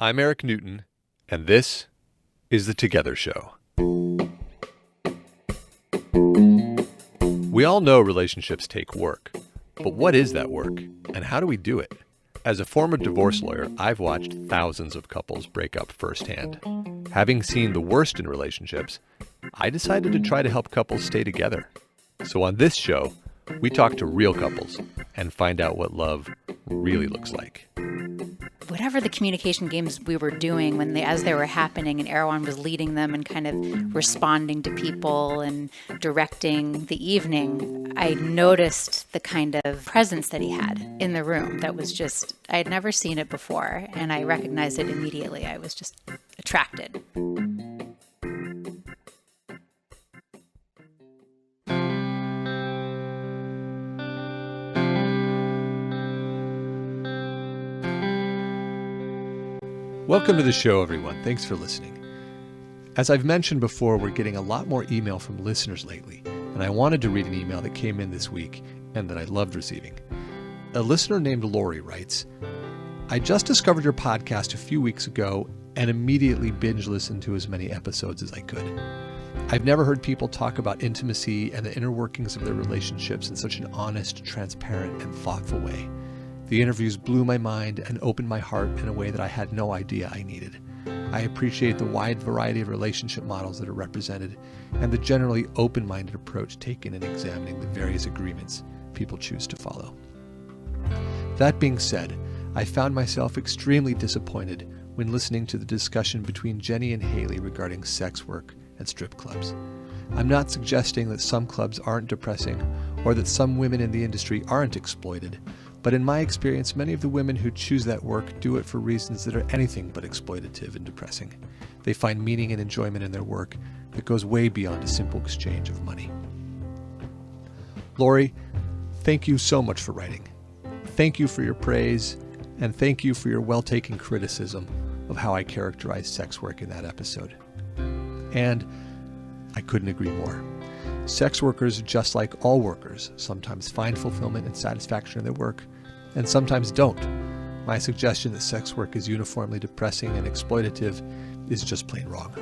I'm Eric Newton, and this is The Together Show. We all know relationships take work, but what is that work, and how do we do it? As a former divorce lawyer, I've watched thousands of couples break up firsthand. Having seen the worst in relationships, I decided to try to help couples stay together. So on this show, we talk to real couples and find out what love really looks like. Whatever the communication games we were doing as they were happening, and Erwan was leading them and kind of responding to people and directing the evening, I noticed the kind of presence that he had in the room that was just, I had never seen it before, and I recognized it immediately. I was just attracted. Welcome to the show, everyone. Thanks for listening. As I've mentioned before, we're getting a lot more email from listeners lately, and I wanted to read an email that came in this week and that I loved receiving. A listener named Lori writes, I just discovered your podcast a few weeks ago and immediately binge listened to as many episodes as I could. I've never heard people talk about intimacy and the inner workings of their relationships in such an honest, transparent, and thoughtful way. The interviews blew my mind and opened my heart in a way that I had no idea I needed. I appreciate the wide variety of relationship models that are represented and the generally open-minded approach taken in examining the various agreements people choose to follow. That being said, I found myself extremely disappointed when listening to the discussion between Jenny and Haley regarding sex work and strip clubs. I'm not suggesting that some clubs aren't depressing or that some women in the industry aren't exploited, but in my experience, many of the women who choose that work do it for reasons that are anything but exploitative and depressing. They find meaning and enjoyment in their work that goes way beyond a simple exchange of money. Lori, thank you so much for writing. Thank you for your praise, and thank you for your well-taken criticism of how I characterized sex work in that episode. And I couldn't agree more. Sex workers, just like all workers, sometimes find fulfillment and satisfaction in their work, and sometimes don't. My suggestion that sex work is uniformly depressing and exploitative is just plain wrong.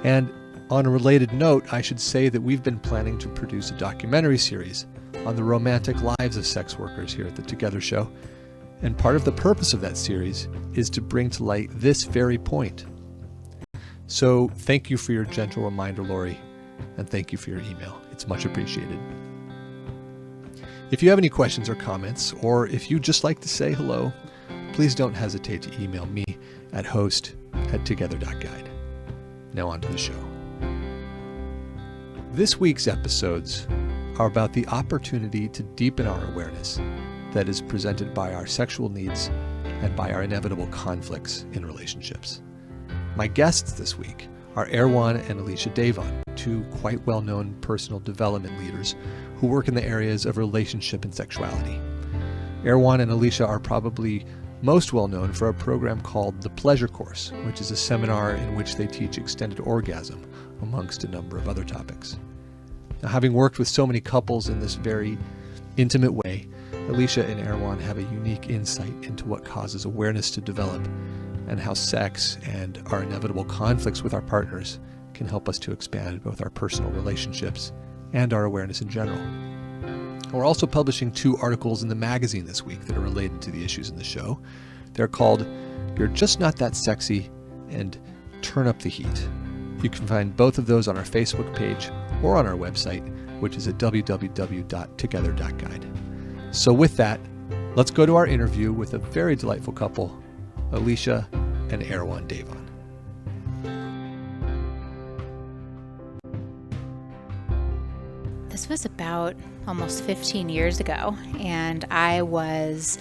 And on a related note, I should say that we've been planning to produce a documentary series on the romantic lives of sex workers here at the Together Show, and part of the purpose of that series is to bring to light this very point. So thank you for your gentle reminder, Lori, and thank you for your email. It's much appreciated. If you have any questions or comments, or if you'd just like to say hello, please don't hesitate to email me at host@together.guide. Now on to the show. This week's episodes are about the opportunity to deepen our awareness that is presented by our sexual needs and by our inevitable conflicts in relationships. My guests this week are Erwan and Alicia Davon, two quite well-known personal development leaders who work in the areas of relationship and sexuality. Erwan and Alicia are probably most well-known for a program called The Pleasure Course, which is a seminar in which they teach extended orgasm, amongst a number of other topics. Now, having worked with so many couples in this very intimate way, Alicia and Erwan have a unique insight into what causes awareness to develop and how sex and our inevitable conflicts with our partners can help us to expand both our personal relationships and our awareness in general. We're also publishing 2 articles in the magazine this week that are related to the issues in the show. They're called You're Just Not That Sexy and Turn Up the Heat. You can find both of those on our Facebook page or on our website, which is at www.together.guide. So with that, let's go to our interview with a very delightful couple, Alicia and Erwan Davon. This was about almost 15 years ago, and I was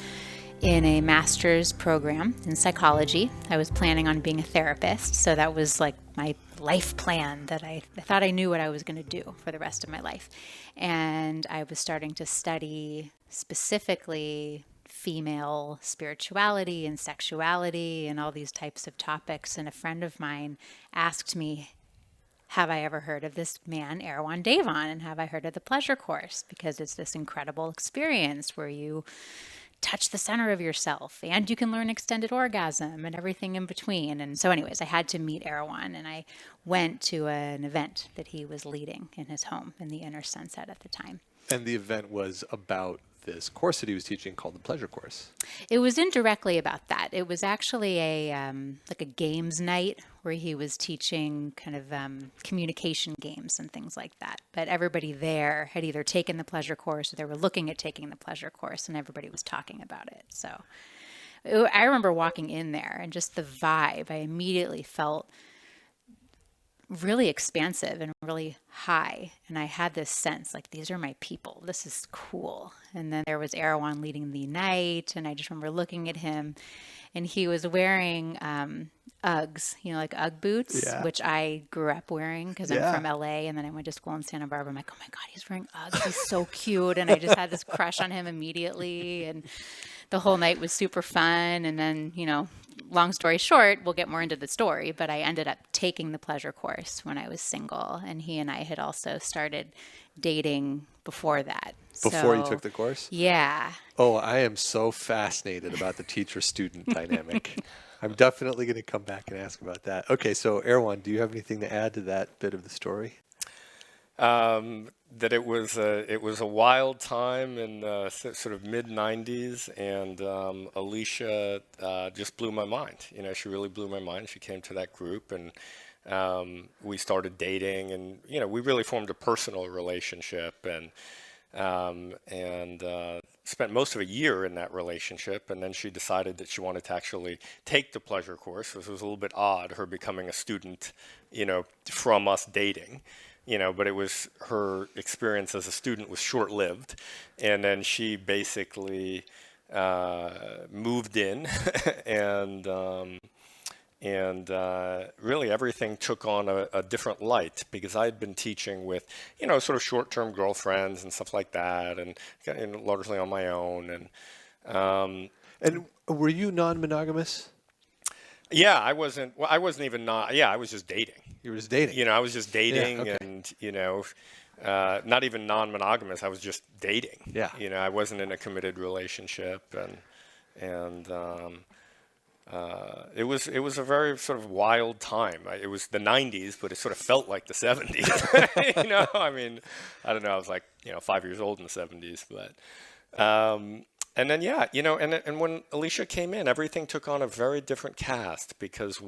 in a master's program in psychology. I was planning on being a therapist, so that was like my life plan that I thought I knew what I was going to do for the rest of my life. And I was starting to study specifically female spirituality and sexuality and all these types of topics. And a friend of mine asked me, have I ever heard of this man, Erwan Davon? And have I heard of the Pleasure Course? Because it's this incredible experience where you touch the center of yourself, and you can learn extended orgasm and everything in between. And so anyways, I had to meet Erwan, and I went to an event that he was leading in his home in the Inner Sunset at the time. And the event was about this course that he was teaching called the Pleasure Course. It was indirectly about that. It was actually like a games night where he was teaching kind of communication games and things like that. But everybody there had either taken the Pleasure Course or they were looking at taking the Pleasure Course, and everybody was talking about it. So I remember walking in there and just the vibe. I immediately felt really expansive and really high. And I had this sense like, these are my people. This is cool. And then there was Erwan leading the night. And I just remember looking at him, and he was wearing Uggs, like Ugg boots, which I grew up wearing because I'm from LA. And then I went to school in Santa Barbara. I'm like, oh my God, he's wearing Uggs. He's so cute. And I just had this crush on him immediately. And the whole night was super fun. And then, long story short, we'll get more into the story, but I ended up taking the Pleasure Course when I was single, and he and I had also started dating before that. Before you took the course? Yeah. Oh, I am so fascinated about the teacher-student dynamic. I'm definitely going to come back and ask about that. Okay, so Erwan, do you have anything to add to that bit of the story? That it was a wild time in sort of mid '90s, and Alicia just blew my mind. She really blew my mind. She came to that group, and we started dating, and we really formed a personal relationship, and spent most of a year in that relationship. And then she decided that she wanted to actually take the Pleasure Course, which was a little bit odd, her becoming a student, from us dating. But it was her experience as a student was short-lived, and then she basically moved in, and really everything took on a different light, because I had been teaching with sort of short-term girlfriends and stuff like that, and largely on my own. And were you non-monogamous? Yeah, I wasn't. Well, I wasn't even not. Yeah, I was just dating. You were just dating. I was just dating, okay. and not even non-monogamous. I was just dating. Yeah. I wasn't in a committed relationship, and it was a very sort of wild time. It was the '90s, but it sort of felt like the '70s. I mean, I don't know. I was like 5 years old in the '70s, but. And then, and when Alicia came in, everything took on a very different cast, because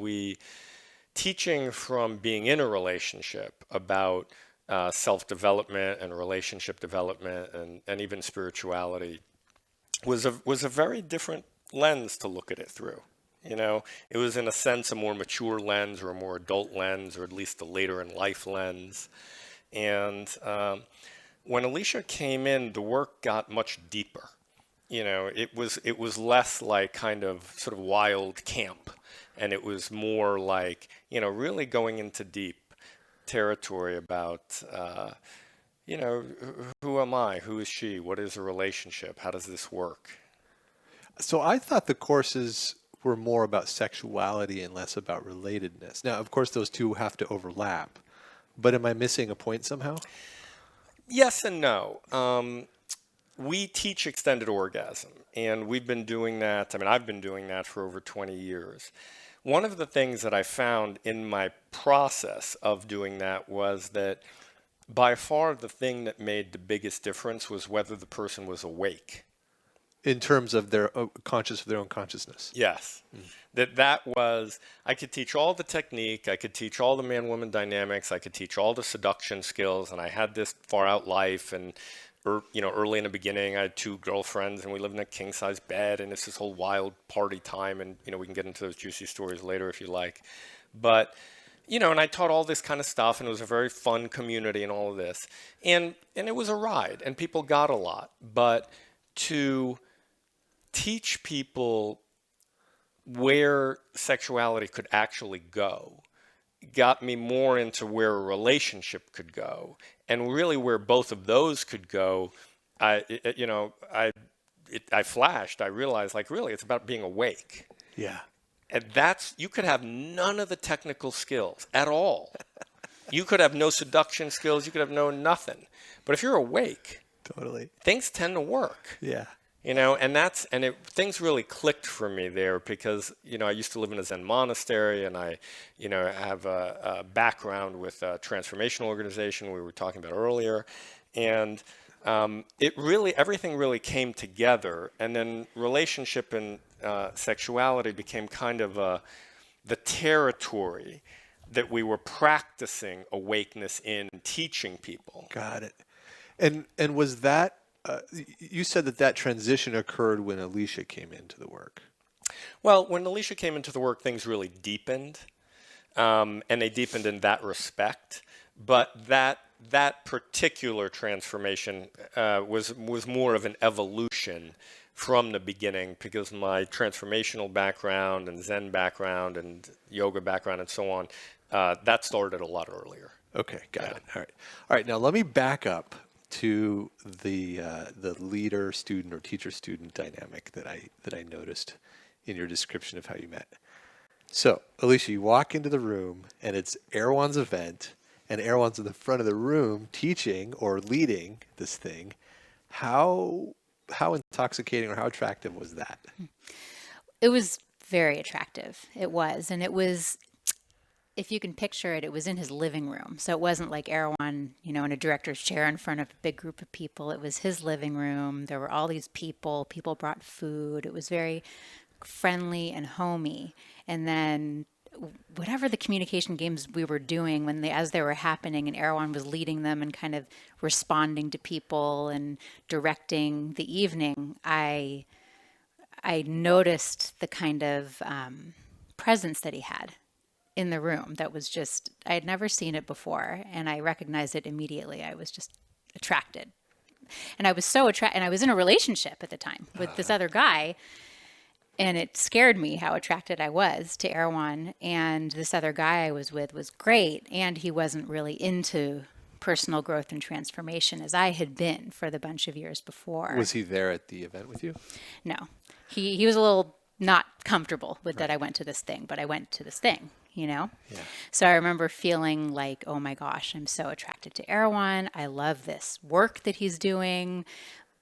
teaching from being in a relationship about self-development and relationship development and even spirituality was a very different lens to look at it through. It was in a sense a more mature lens, or a more adult lens, or at least a later in life lens. And when Alicia came in, the work got much deeper. It was less like kind of sort of wild camp, and it was more like, really going into deep territory about, who am I? Who is she? What is a relationship? How does this work? So I thought the courses were more about sexuality and less about relatedness. Now, of course, those two have to overlap, but am I missing a point somehow? Yes and no. We teach extended orgasm, and we've been doing that. I mean, I've been doing that for over 20 years. One of the things that I found in my process of doing that was that by far the thing that made the biggest difference was whether the person was awake. In terms of their conscious of their own consciousness. Yes. That was, I could teach all the technique, I could teach all the man-woman dynamics, I could teach all the seduction skills, and I had this far-out life, and early in the beginning, I had 2 girlfriends, and we lived in a king-size bed, and it's this whole wild party time, and, we can get into those juicy stories later if you like. But, and I taught all this kind of stuff, and it was a very fun community and all of this. And it was a ride, and people got a lot. But to teach people where sexuality could actually go got me more into where a relationship could go, and really where both of those could go. I flashed. I realized, like, really, it's about being awake. Yeah. And you could have none of the technical skills at all. You could have no seduction skills. You could have nothing. But if you're awake, totally, things tend to work. Yeah. things really clicked for me there because, I used to live in a Zen monastery, and I, have a background with a transformational organization we were talking about earlier. And everything really came together. And then relationship and sexuality became kind of the territory that we were practicing awakeness in, teaching people. Got it. And was that, you said that transition occurred when Alicia came into the work. Well, when Alicia came into the work, things really deepened, and they deepened in that respect. But that particular transformation was more of an evolution from the beginning, because my transformational background and Zen background and yoga background and so on, that started a lot earlier. Okay, got it. All right. Now let me back up to the leader student or teacher student dynamic that I noticed in your description of how you met. So, Alicia, you walk into the room and it's Erwan's event, and Erwan's in the front of the room teaching or leading this thing. How intoxicating or how attractive was that? It was very attractive. It was. And it was, if you can picture it, it was in his living room. So it wasn't like Erwan, in a director's chair in front of a big group of people. It was his living room. There were all these people. People brought food. It was very friendly and homey. And then whatever the communication games we were doing as they were happening, and Erwan was leading them and kind of responding to people and directing the evening, I noticed the kind of presence that he had in the room that was just, I had never seen it before, and I recognized it immediately. I was just attracted. And I was so attracted, and I was in a relationship at the time with this other guy. And it scared me how attracted I was to Erwan. And this other guy I was with was great. And he wasn't really into personal growth and transformation as I had been for the bunch of years before. Was he there at the event with you? No. He was a little not comfortable with that I went to this thing, but I went to this thing, Yeah. So I remember feeling like, oh my gosh, I'm so attracted to Erwan. I love this work that he's doing.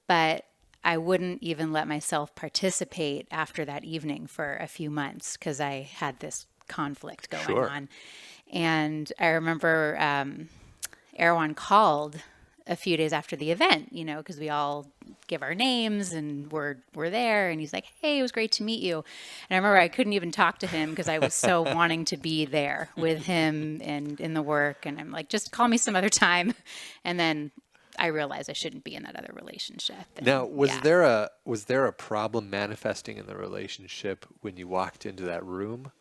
But I wouldn't even let myself participate after that evening for a few months because I had this conflict going on. And I remember Erwan called a few days after the event, because we all give our names and we're there. And he's like, hey, it was great to meet you. And I remember I couldn't even talk to him because I was so wanting to be there with him and in the work. And I'm like, just call me some other time. And then I realized I shouldn't be in that other relationship. And, now, was there a problem manifesting in the relationship when you walked into that room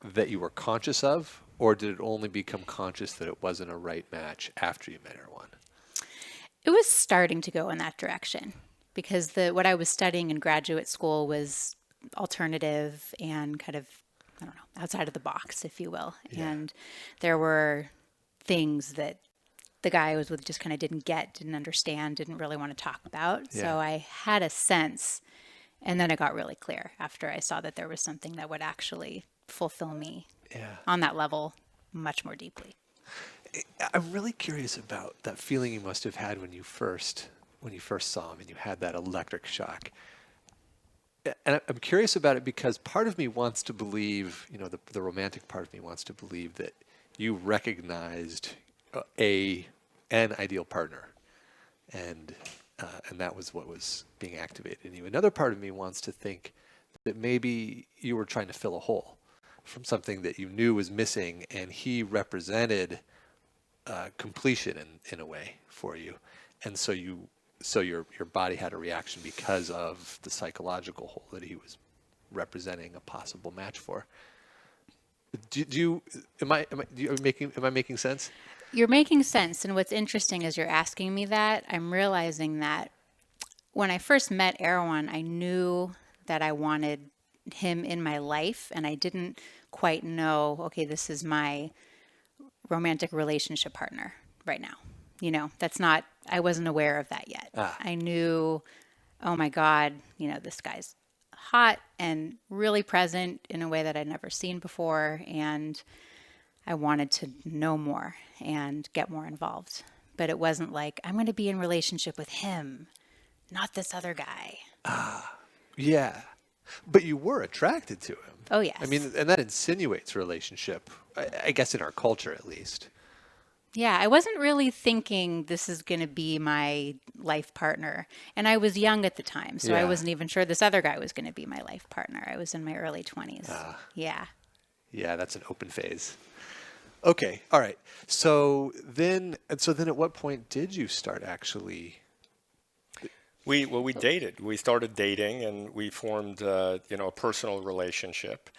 that you were conscious of, or did it only become conscious that it wasn't a right match after you met Erwan? It was starting to go in that direction because what I was studying in graduate school was alternative and kind of, I don't know, outside of the box, if you will. Yeah. And there were things that the guy I was with just kind of didn't understand, didn't really want to talk about. Yeah. So I had a sense, and then it got really clear after I saw that there was something that would actually fulfill me on that level much more deeply. I'm really curious about that feeling you must have had when you first saw him and you had that electric shock. And I'm curious about it because part of me wants to believe, the romantic part of me wants to believe that you recognized an ideal partner, and that was what was being activated in you. Another part of me wants to think that maybe you were trying to fill a hole from something that you knew was missing, and he represented completion in a way for you, and so your body had a reaction because of the psychological hole that he was representing a possible match for. Am I making sense? You're making sense. And what's interesting is you're asking me that. I'm realizing that when I first met Erwan, I knew that I wanted him in my life, and I didn't quite know, okay, this is my romantic relationship partner right now. I wasn't aware of that yet. I knew, oh my God, this guy's hot and really present in a way that I'd never seen before. And I wanted to know more and get more involved. But it wasn't like, I'm going to be in relationship with him, not this other guy. Yeah. But you were attracted to him. Oh, yes. I mean, and that insinuates a relationship, I guess in our culture at least. Yeah, I wasn't really thinking this is going to be my life partner. And I was young at the time, so I Yeah. wasn't even sure this other guy was going to be my life partner. I was in my early 20s. Yeah. Yeah, that's an open phase. Okay, all right. So then at what point did you start actually? We dated. We started dating, and we formed a personal relationship.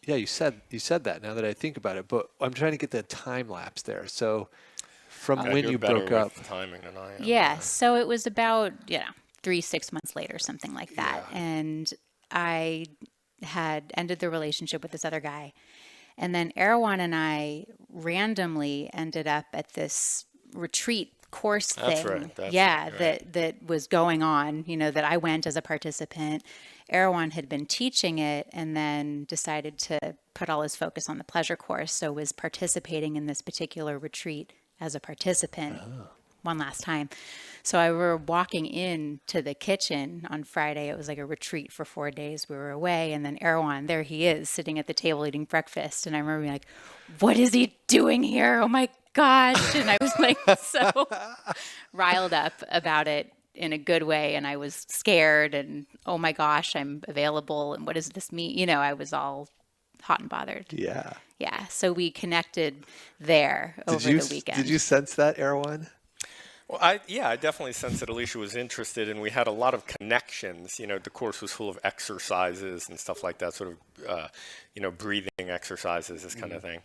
Yeah, you said that now that I think about it, but I'm trying to get the time lapse there. So from when You're you better broke up. with timing than I am. Yeah, so it was about, 6 months later, something like that. Yeah. And I had ended the relationship with this other guy. And then Erwan and I randomly ended up at this retreat course That's thing. right, that's yeah, right. that was going on, that I went as a participant. Erwan had been teaching it and then decided to put all his focus on the pleasure course. So was participating in this particular retreat as a participant one last time. So I were walking into the kitchen on Friday. It was like a retreat for 4 days. We were away. And then Erwan, there he is sitting at the table eating breakfast. And I remember being like, what is he doing here? Oh my gosh. And I was like so riled up about it in a good way. And I was scared and, oh my gosh, I'm available. And what does this mean? I was all hot and bothered. Yeah. Yeah. So we connected there over the weekend. Did you sense that, Erwan? Well, I definitely sensed that Alicia was interested, and we had a lot of connections. The course was full of exercises and stuff like that, sort of, breathing exercises, this kind of thing.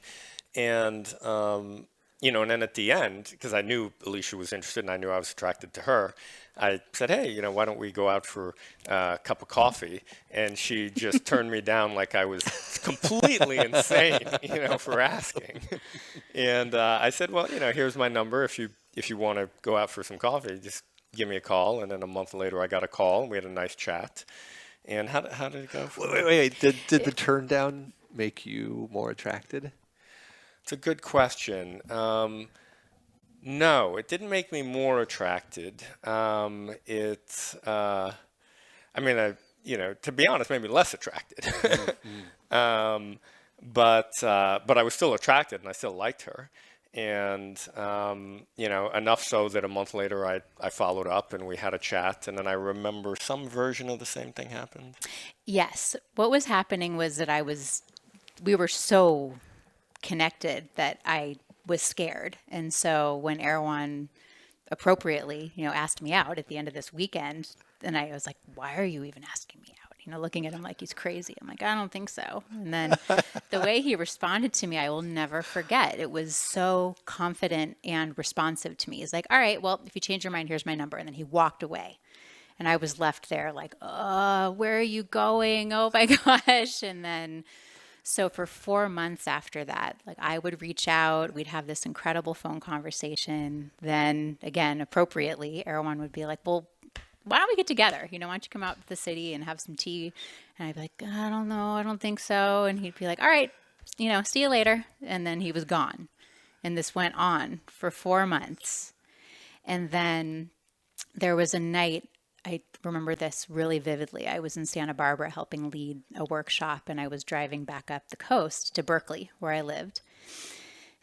And, and then at the end, because I knew Alicia was interested and I knew I was attracted to her, I said, hey, why don't we go out for a cup of coffee? And she just turned me down like I was completely insane, for asking. And I said, well, here's my number. If you want to go out for some coffee, just give me a call. And then a month later, I got a call, and we had a nice chat. And how did it go? Wait. Did the turn down make you more attracted? It's a good question. No, it didn't make me more attracted. To be honest, made me less attracted. But I was still attracted, and I still liked her. And, enough so that a month later I followed up and we had a chat. And then I remember some version of the same thing happened. Yes. What was happening was that we were so connected that I was scared. And so when Erwan appropriately, asked me out at the end of this weekend, and I was like, why are you even asking me out? Looking at him like he's crazy. I'm like, I don't think so. And then the way he responded to me, I will never forget. It was so confident and responsive to me. He's like, all right, well, if you change your mind, here's my number. And then he walked away. And I was left there like, where are you going? Oh my gosh. And then, so for 4 months after that, like I would reach out, we'd have this incredible phone conversation. Then again, appropriately, Erwan would be like, well, why don't we get together? Why don't you come out to the city and have some tea? And I'd be like, I don't know. I don't think so. And he'd be like, all right, see you later. And then he was gone. And this went on for 4 months. And then there was a night, I remember this really vividly. I was in Santa Barbara helping lead a workshop, and I was driving back up the coast to Berkeley, where I lived.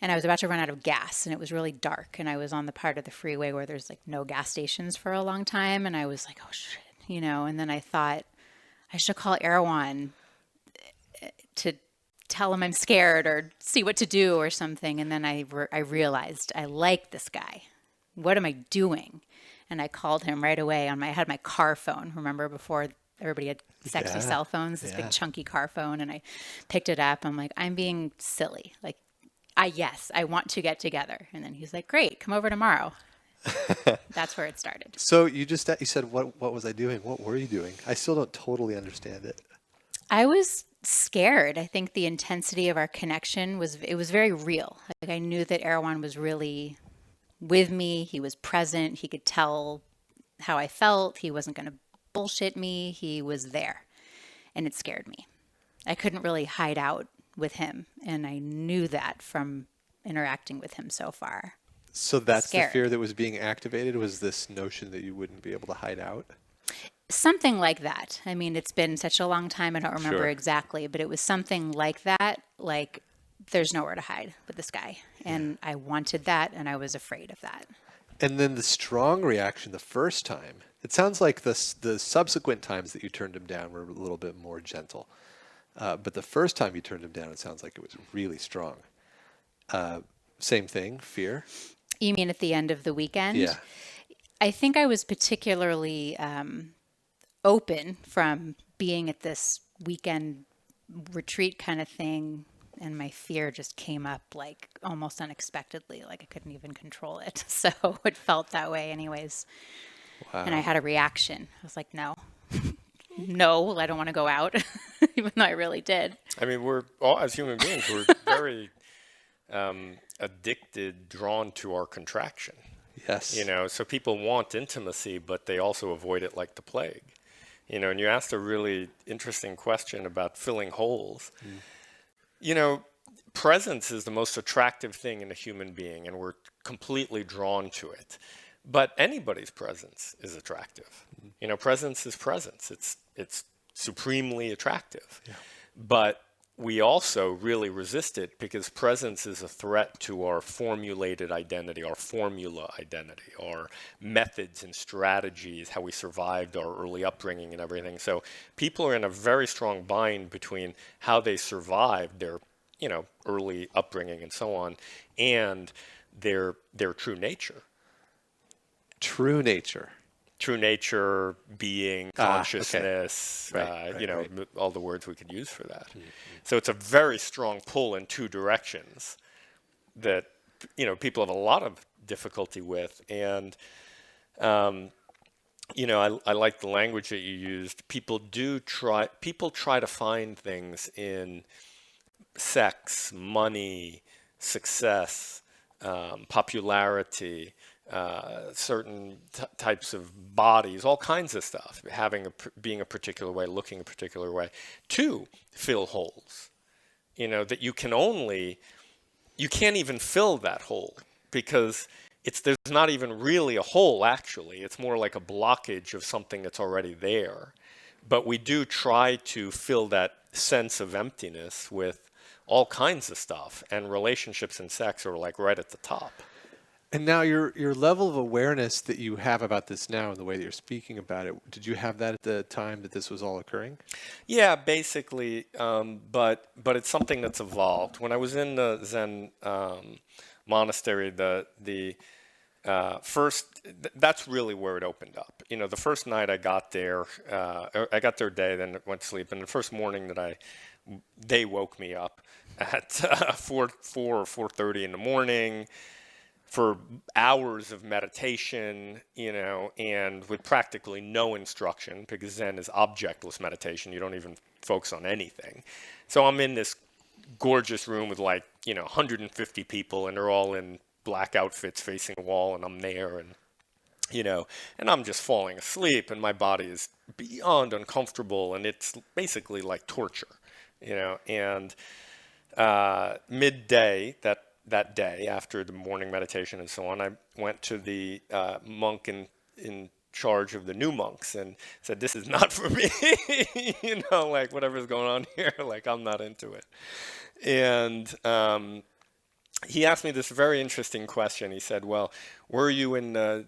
And I was about to run out of gas, and it was really dark. And I was on the part of the freeway where there's like no gas stations for a long time. And I was like, oh shit, and then I thought I should call Erwan to tell him I'm scared or see what to do or something. And then I realized I like this guy. What am I doing? And I called him right away I had my car phone. Remember before everybody had sexy cell phones, this big chunky car phone. And I picked it up. I'm like, I'm being silly. Like, yes, I want to get together. And then he's like, great, come over tomorrow. That's where it started. So you said, what was I doing? What were you doing? I still don't totally understand it. I was scared. I think the intensity of our connection was very real. Like I knew that Erwan was really with me. He was present. He could tell how I felt. He wasn't going to bullshit me. He was there. And it scared me. I couldn't really hide out with him. And I knew that from interacting with him so far. So that's Scared. The fear that was being activated, was this notion that you wouldn't be able to hide out? Something like that. I mean, it's been such a long time, I don't remember Sure. exactly, but it was something like that. Like, there's nowhere to hide with this guy. And I wanted that, and I was afraid of that. And then the strong reaction the first time. It sounds like the subsequent times that you turned him down were a little bit more gentle. But the first time you turned him down, it sounds like it was really strong. Same thing, fear. You mean at the end of the weekend? Yeah. I think I was particularly open from being at this weekend retreat kind of thing, and my fear just came up like almost unexpectedly, like I couldn't even control it. So it felt that way anyways. Wow. And I had a reaction. I was like, no, no, I don't want to go out, even though I really did. I mean, we're all, as human beings, we're very addicted, drawn to our contraction. Yes. You know, so people want intimacy, but they also avoid it like the plague. You know, and you asked a really interesting question about filling holes. You know, presence is the most attractive thing in a human being, and we're completely drawn to it. But anybody's presence is attractive. You know, presence is presence. It's supremely attractive. Yeah. But we also really resist it because presence is a threat to our formulated identity, our formula identity, our methods and strategies, how we survived our early upbringing and everything. So people are in a very strong bind between how they survived their, you know, early upbringing and so on, and their true nature. True nature. True nature, being, consciousness, okay. you know, Right. all the words we could use for that. So it's a very strong pull in two directions that, you know, people have a lot of difficulty with. And, you know, I like the language that you used. People try to find things in sex, money, success, popularity, certain types of bodies, all kinds of stuff, being a particular way, looking a particular way, to fill holes. You know, that you can't even fill that hole because there's not even really a hole, actually. It's more like a blockage of something that's already there. But we do try to fill that sense of emptiness with all kinds of stuff, and relationships and sex are like right at the top. And now your level of awareness that you have about this now and the way that you're speaking about it, did you have that at the time that this was all occurring? Yeah, basically, but it's something that's evolved. When I was in the Zen monastery, that's really where it opened up. You know, the first night I got there a day, then went to sleep, and the first morning that they woke me up at 4 or 4:30 in the morning for hours of meditation, you know, and with practically no instruction, because Zen is objectless meditation. You don't even focus on anything. So I'm in this gorgeous room with, like, you know, 150 people, and they're all in black outfits facing a wall, and I'm there, and, you know, and I'm just falling asleep, and my body is beyond uncomfortable, and it's basically like torture, you know. And midday, that day, after the morning meditation and so on, I went to the monk in charge of the new monks and said, "This is not for me," you know, like, whatever's going on here, like, I'm not into it. And he asked me this very interesting question. He said, "Well, were you in the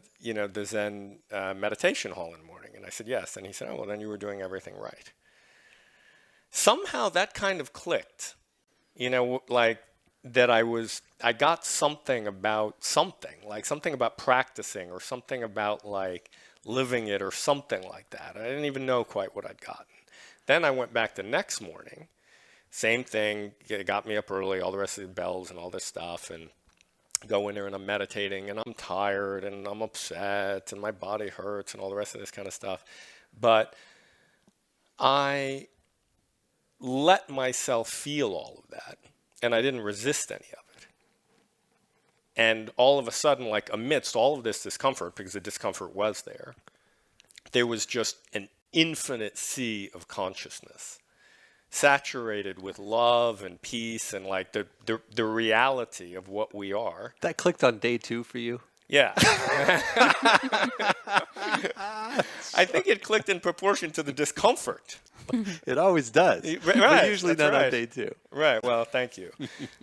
Zen meditation hall in the morning?" And I said, "Yes." And he said, "Oh, well, then you were doing everything right." Somehow that kind of clicked, you know, like, that I got something about practicing, or something about, like, living it, or something like that. I didn't even know quite what I'd gotten. Then I went back the next morning, same thing, it got me up early, all the rest of the bells and all this stuff, and go in there and I'm meditating and I'm tired and I'm upset and my body hurts and all the rest of this kind of stuff. But I let myself feel all of that. And I didn't resist any of it. And all of a sudden, like, amidst all of this discomfort, because the discomfort was there was just an infinite sea of consciousness, saturated with love and peace and, like, the reality of what we are. That clicked on day 2 for you? Yeah. I think it clicked in proportion to the discomfort. It always does. Right, But usually that's not on right. day 2. Right. Well, thank you.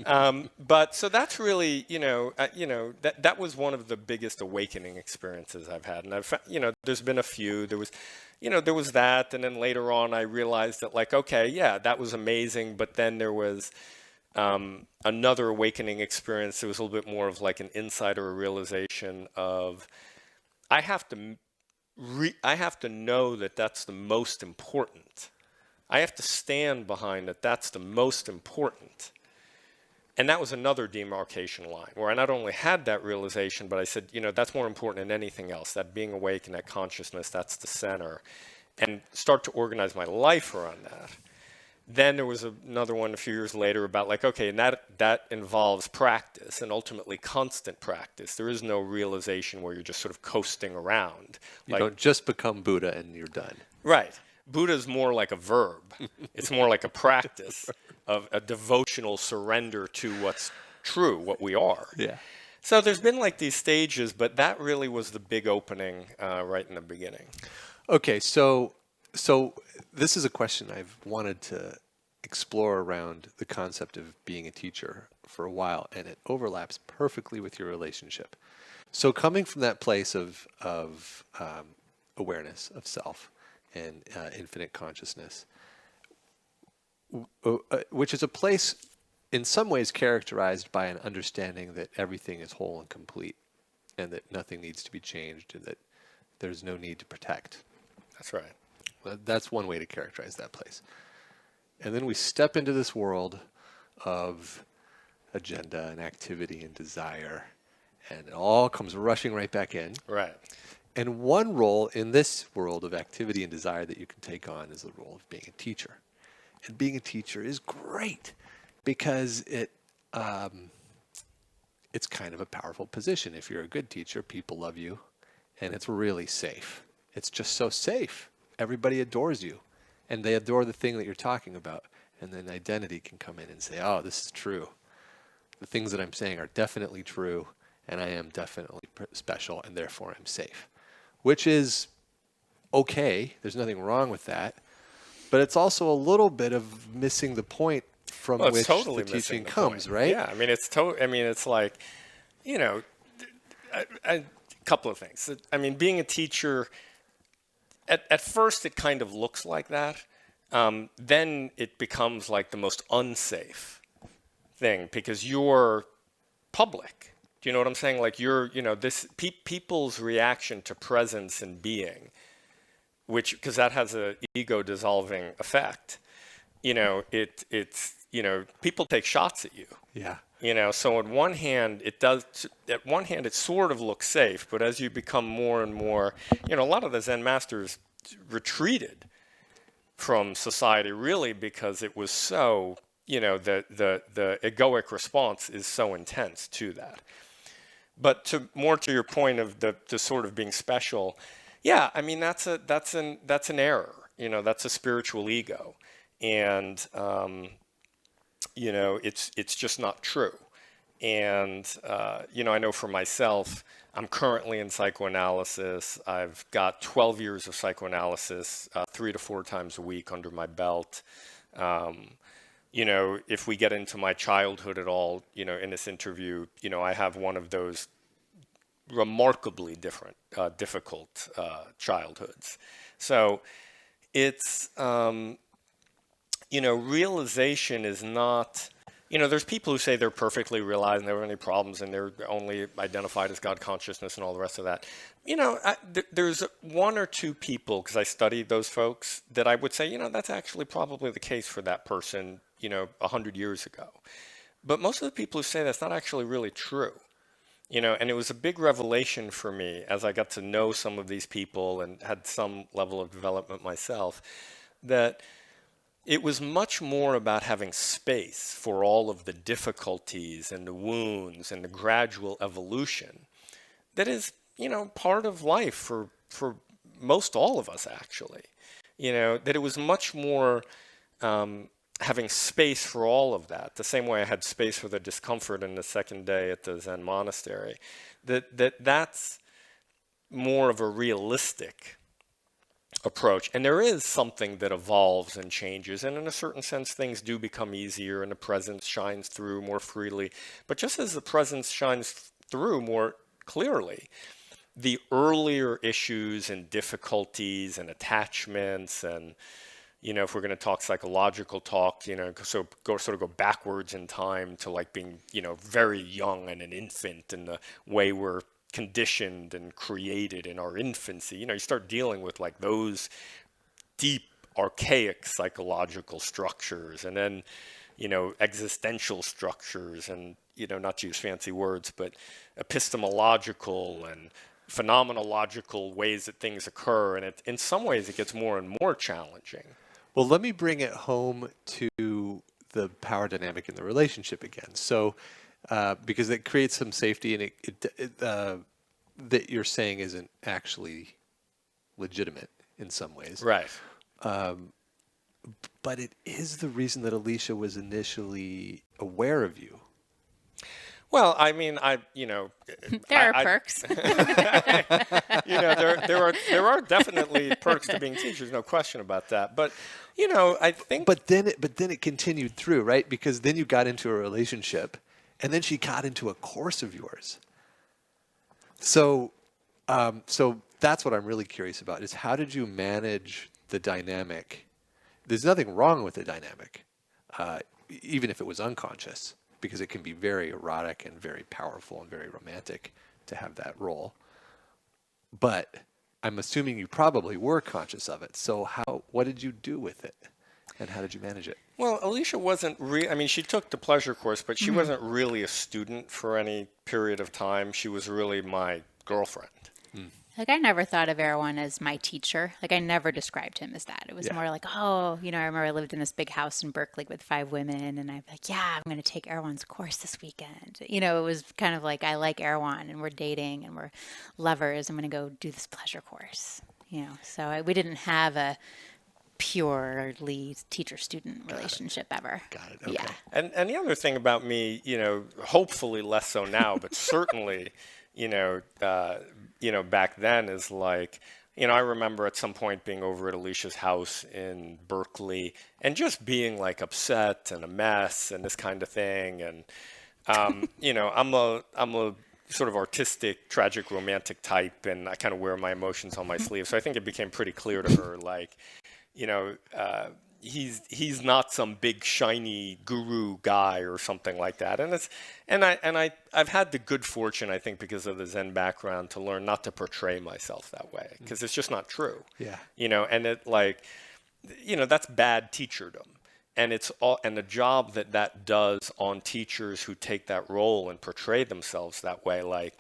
But so that's really, that was one of the biggest awakening experiences I've had. And there's been a few. There was that, and then later on, I realized that, like, okay, yeah, that was amazing. But then there was another awakening experience. It was a little bit more of like an insight or a realization of, I have to know that that's the most important. I have to stand behind that that's the most important. And that was another demarcation line where I not only had that realization, but I said, that's more important than anything else. That being awake and that consciousness, that's the center. And start to organize my life around that. Then there was another one a few years later about like, okay, and that involves practice and ultimately constant practice. There is no realization where you're just sort of coasting around. You don't just become Buddha and you're done. Right. Buddha is more like a verb. It's more like a practice of a devotional surrender to what's true, what we are. Yeah. So there's been like these stages, but that really was the big opening right in the beginning. Okay, so this is a question I've wanted to explore around the concept of being a teacher for a while, and it overlaps perfectly with your relationship. So coming from that place of awareness of self and infinite consciousness, which is a place in some ways characterized by an understanding that everything is whole and complete and that nothing needs to be changed and that there's no need to protect. That's right. That's one way to characterize that place. And then we step into this world of agenda and activity and desire, and it all comes rushing right back in. Right. And one role in this world of activity and desire that you can take on is the role of being a teacher. And being a teacher is great because it's kind of a powerful position. If you're a good teacher, people love you, and it's really safe. It's just so safe. Everybody adores you, and they adore the thing that you're talking about. And then identity can come in and say, oh, this is true. The things that I'm saying are definitely true, and I am definitely special, and therefore I'm safe. Which is okay. There's nothing wrong with that. But it's also a little bit of missing the point from which totally the teaching the comes, point. right? Yeah, I mean, it's like, a couple of things. I mean, being a teacher, at first it kind of looks like that. Then it becomes like the most unsafe thing because you're public. Do you know what I'm saying? Like people's reaction to presence and being, because that has a ego dissolving effect. It's people take shots at you. Yeah. So on one hand, it sort of looks safe, but as you become more and more, a lot of the Zen masters retreated from society really because it was so, the egoic response is so intense to that. But to your point of the sort of being special, yeah, I mean that's an error. That's a spiritual ego, and it's just not true. And I know for myself, I'm currently in psychoanalysis. I've got 12 years of psychoanalysis, 3 to 4 times a week under my belt. If we get into my childhood at all, in this interview, I have one of those remarkably difficult childhoods. So it's, realization is not, there's people who say they're perfectly realized and never have any problems and they're only identified as God consciousness and all the rest of that. There's 1 or 2 people, because I studied those folks, that I would say, that's actually probably the case for that person, 100 years ago. But most of the people who say that's not actually really true. And it was a big revelation for me as I got to know some of these people and had some level of development myself, that it was much more about having space for all of the difficulties and the wounds and the gradual evolution that is, part of life for most all of us, actually. That it was much more having space for all of that, the same way I had space for the discomfort in the second day at the Zen monastery, that's more of a realistic approach. And there is something that evolves and changes, and in a certain sense things do become easier and the presence shines through more freely. But just as the presence shines through more clearly, the earlier issues and difficulties and attachments, and if we're going to talk psychological talk, so go backwards in time to like being, very young and an infant, and the way we're conditioned and created in our infancy, you start dealing with like those deep, archaic psychological structures, and then, existential structures, and, not to use fancy words, but epistemological and phenomenological ways that things occur. And in some ways, it gets more and more challenging. Well, let me bring it home to the power dynamic in the relationship again. So, because it creates some safety, and that you're saying isn't actually legitimate in some ways. Right. But it is the reason that Alicia was initially aware of you. Well, I mean, there are perks. There are definitely perks to being teachers, no question about that. But, I think. But then it continued through, right? Because then you got into a relationship, and then she got into a course of yours. So that's what I'm really curious about, is how did you manage the dynamic? There's nothing wrong with the dynamic, even if it was unconscious, because it can be very erotic and very powerful and very romantic to have that role. But I'm assuming you probably were conscious of it. So what did you do with it, and how did you manage it? Well, Alicia wasn't she took the pleasure course, but she wasn't really a student for any period of time. She was really my girlfriend. Like, I never thought of Erwan as my teacher. Like, I never described him as that. It was more like, I remember I lived in this big house in Berkeley with 5 women, and I'm like, I'm going to take Erwan's course this weekend. It was kind of like, I like Erwan, and we're dating, and we're lovers. I'm going to go do this pleasure course. So we didn't have a purely teacher-student relationship ever. Got it. Okay. Yeah. And the other thing about me, hopefully less so now, but certainly, back then is like, I remember at some point being over at Alicia's house in Berkeley and just being like upset and a mess and this kind of thing. And, I'm a sort of artistic, tragic, romantic type, and I kind of wear my emotions on my sleeve. So I think it became pretty clear to her, like, he's not some big shiny guru guy or something like that. And I've had the good fortune, I think, because of the Zen background, to learn not to portray myself that way, because it's just not true. Yeah. And it that's bad teacherdom. And the job that does on teachers who take that role and portray themselves that way, like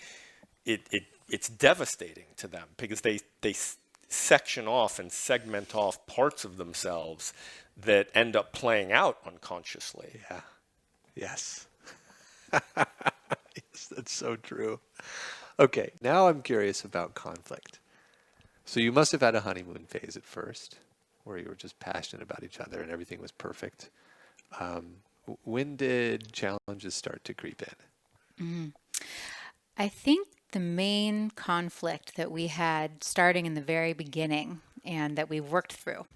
it's devastating to them, because they section off and segment off parts of themselves that end up playing out unconsciously. Yeah. Yes. Yes, that's so true. Okay, now I'm curious about conflict. So you must have had a honeymoon phase at first, where you were just passionate about each other and everything was perfect. When did challenges start to creep in? I think the main conflict that we had starting in the very beginning, and that we worked through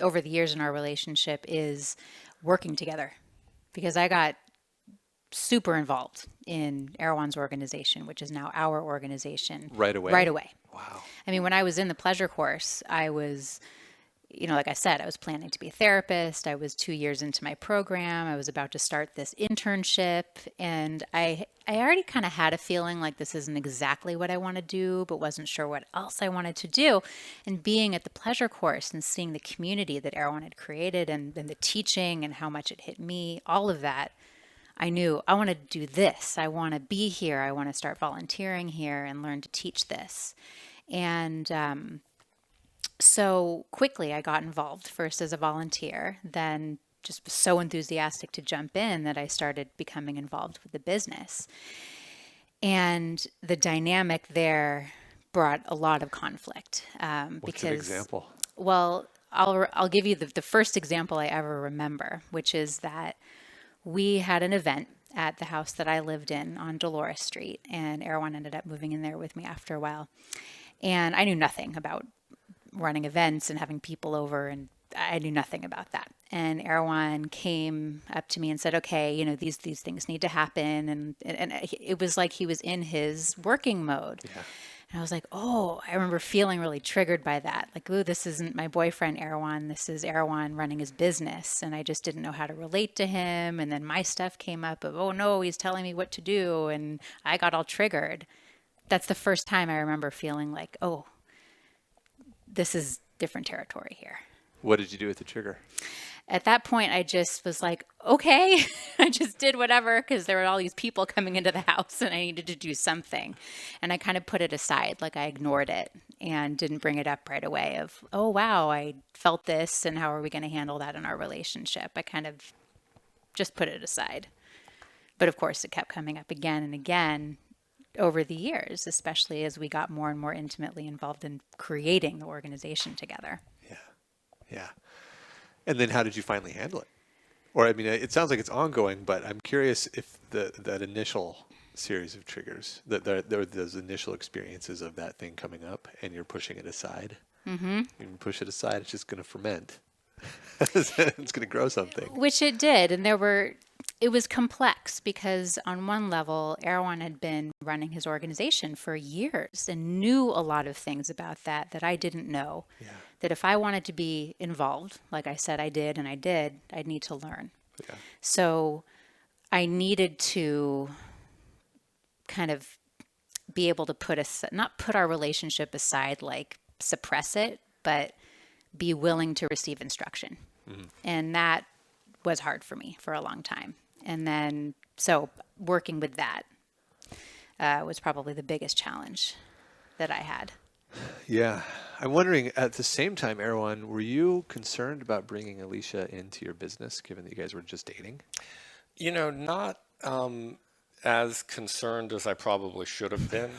over the years in our relationship, is working together. Because I got super involved in Erwan's organization, which is now our organization. Right away? Right away. Wow. I mean, when I was in the pleasure course, I was, like I said, I was planning to be a therapist. I was 2 years into my program. I was about to start this internship. And I already kind of had a feeling like this isn't exactly what I want to do, but wasn't sure what else I wanted to do. And being at the pleasure course and seeing the community that Erwan had created, and the teaching and how much it hit me, all of that, I knew I want to do this. I want to be here. I want to start volunteering here and learn to teach this. And so quickly I got involved, first as a volunteer, then just was so enthusiastic to jump in that I started becoming involved with the business. And the dynamic there brought a lot of conflict. What's an example? Well, I'll give you the first example I ever remember, which is that we had an event at the house that I lived in on Dolores Street, and Erwan ended up moving in there with me after a while. And I knew nothing about running events and having people over, and I knew nothing about that. And Erwan came up to me and said, okay, you know, these things need to happen. And it was like he was in his working mode. Yeah. And I was like, oh, I remember feeling really triggered by that. Like, oh, this isn't my boyfriend, Erwan. This is Erwan running his business. And I just didn't know how to relate to him. And then my stuff came up of, oh, no, he's telling me what to do. And I got all triggered. That's the first time I remember feeling like, oh, this is different territory here. What did you do with the trigger? At that point, I just was like, okay, I just did whatever because there were all these people coming into the house and I needed to do something. And I kind of put it aside, like I ignored it and didn't bring it up right away of, oh, wow, I felt this and how are we going to handle that in our relationship? I kind of just put it aside. But of course, it kept coming up again and again over the years, especially as we got more and more intimately involved in creating the organization together. Yeah. And then how did you finally handle it? Or, I mean, it sounds like it's ongoing, but I'm curious if that initial series of triggers, those initial experiences of that thing coming up and you're pushing it aside. Mm-hmm. You push it aside, it's just going to ferment. It's going to grow something. Which it did. And it was complex because on one level, Erwan had been running his organization for years and knew a lot of things about that I didn't know. Yeah. That if I wanted to be involved, like I said I did, I'd need to learn. Yeah. So I needed to kind of be able to not put our relationship aside, like suppress it, but be willing to receive instruction. Mm-hmm. And that was hard for me for a long time. And then, so working with that was probably the biggest challenge that I had. Yeah. I'm wondering, at the same time, Erwan, were you concerned about bringing Alicia into your business, given that you guys were just dating? You know, not as concerned as I probably should have been.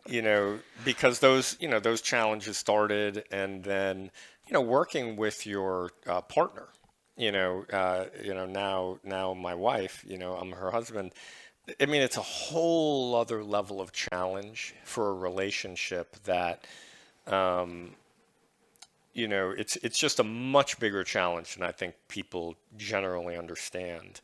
You know, because those challenges started, and then, you know, working with your partner, now my wife, you know, I'm her husband. I mean, it's a whole other level of challenge for a relationship that, you know, it's just a much bigger challenge than I think people generally understand.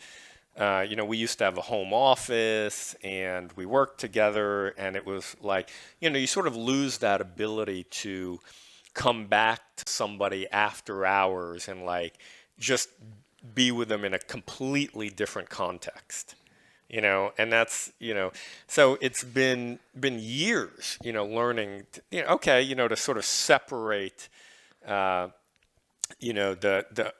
You know, we used to have a home office and we worked together, and it was like, you know, you sort of lose that ability to come back to somebody after hours and like just be with them in a completely different context. You know, and that's, you know, so it's been years, you know, learning, to sort of separate, you know,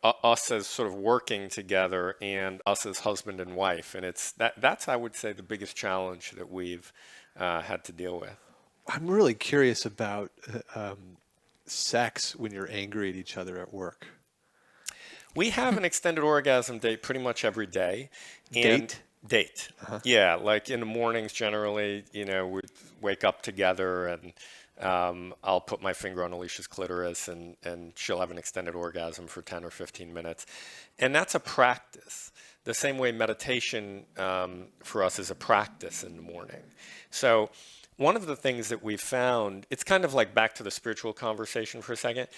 us as sort of working together and us as husband and wife. And that's, I would say, the biggest challenge that we've had to deal with. I'm really curious about sex when you're angry at each other at work. We have an extended orgasm date pretty much every day. And Date. Uh-huh. Yeah, like in the mornings generally, you know, we wake up together and I'll put my finger on Alicia's clitoris and she'll have an extended orgasm for 10 or 15 minutes. And that's a practice. The same way meditation for us is a practice in the morning. So one of the things that we've found, it's kind of like back to the spiritual conversation for a second.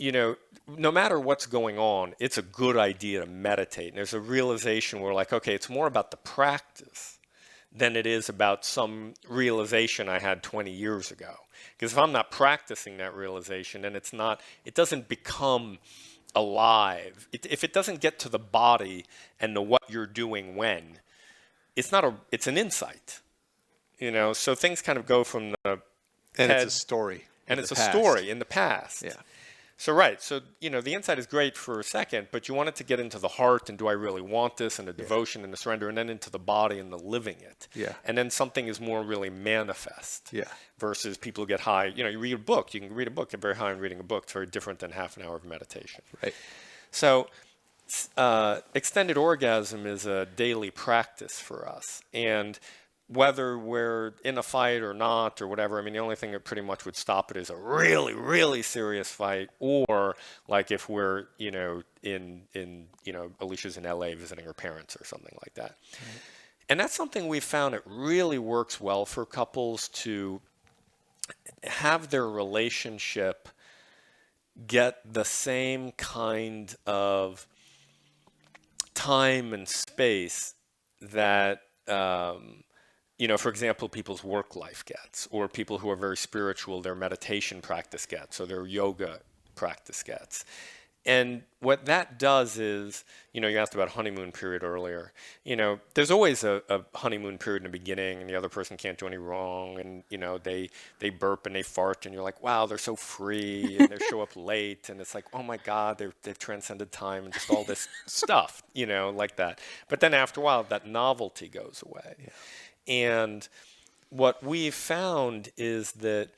You know, no matter what's going on, it's a good idea to meditate. And there's a realization where like, okay, it's more about the practice than it is about some realization I had 20 years ago. Because if I'm not practicing that realization, then it doesn't become alive. If it doesn't get to the body and the what you're doing when, it's an insight. You know, so things kind of go from the And head, it's a story. And it's a story in the past. Yeah. So, right. So, you know, the insight is great for a second, but you want it to get into the heart and do I really want this, and the devotion and the surrender, and then into the body and the living it. Yeah. And then something is more really manifest. Yeah. Versus people who get high. You know, you read a book. You can read a book, get very high in reading a book. It's very different than half an hour of meditation. Right. So, extended orgasm is a daily practice for us. And whether we're in a fight or not or whatever, I mean, the only thing that pretty much would stop it is a really, really serious fight, or like if we're, in Alicia's in LA visiting her parents or something like that. Right. And that's something we found it really works well for couples to have their relationship get the same kind of time and space that, for example, people's work life gets, or people who are very spiritual, their meditation practice gets, or their yoga practice gets. And what that does is, you asked about honeymoon period earlier. There's always a honeymoon period in the beginning, and the other person can't do any wrong, and they burp and they fart, and you're like, wow, they're so free, and they show up late, and it's like, oh my God, they've transcended time and just all this stuff, like that. But then after a while, that novelty goes away. Yeah. And what we've found is that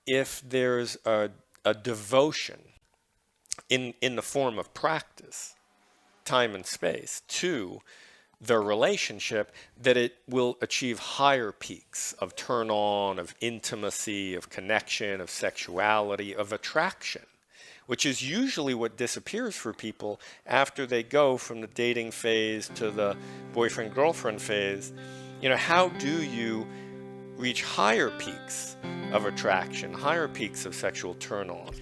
if there's a devotion in the form of practice, time and space, to their relationship, that it will achieve higher peaks of turn on, of intimacy, of connection, of sexuality, of attraction, which is usually what disappears for people after they go from the dating phase to the boyfriend-girlfriend phase. How do you reach higher peaks of attraction, higher peaks of sexual turn on?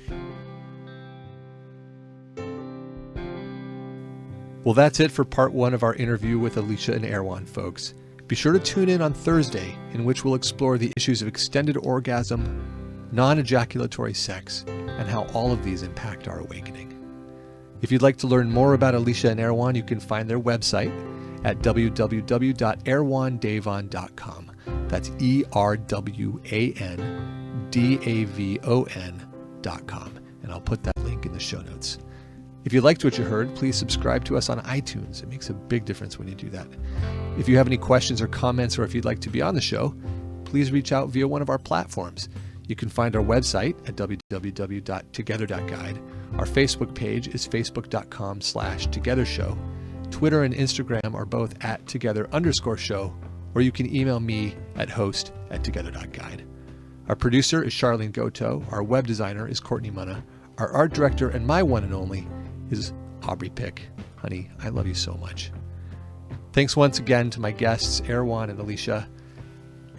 Well, that's it for part 1 of our interview with Alicia and Erwan, folks. Be sure to tune in on Thursday, in which we'll explore the issues of extended orgasm, non-ejaculatory sex, and how all of these impact our awakening. If you'd like to learn more about Alicia and Erwan, you can find their website at www.erwandavon.com. That's ERWANDAVON.com. And I'll put that link in the show notes. If you liked what you heard, please subscribe to us on iTunes. It makes a big difference when you do that. If you have any questions or comments, or if you'd like to be on the show, please reach out via one of our platforms. You can find our website at www.together.guide. Our Facebook page is facebook.com/togethershow. Twitter and Instagram are both at together_show, or you can email me at host@together.guide. Our producer is Charlene Goto. Our web designer is Courtney Munna. Our art director and my one and only is Aubrey Pick. Honey, I love you so much. Thanks once again to my guests, Erwan and Alicia.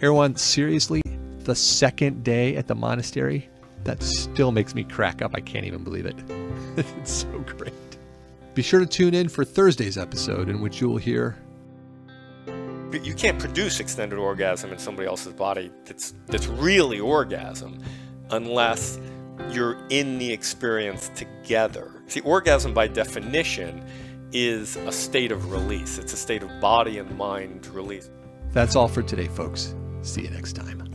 Erwan, seriously, the second day at the monastery, that still makes me crack up. I can't even believe it. It's so great. Be sure to tune in for Thursday's episode, in which you will hear... But you can't produce extended orgasm in somebody else's body that's really orgasm unless you're in the experience together. See, orgasm by definition is a state of release. It's a state of body and mind release. That's all for today, folks. See you next time.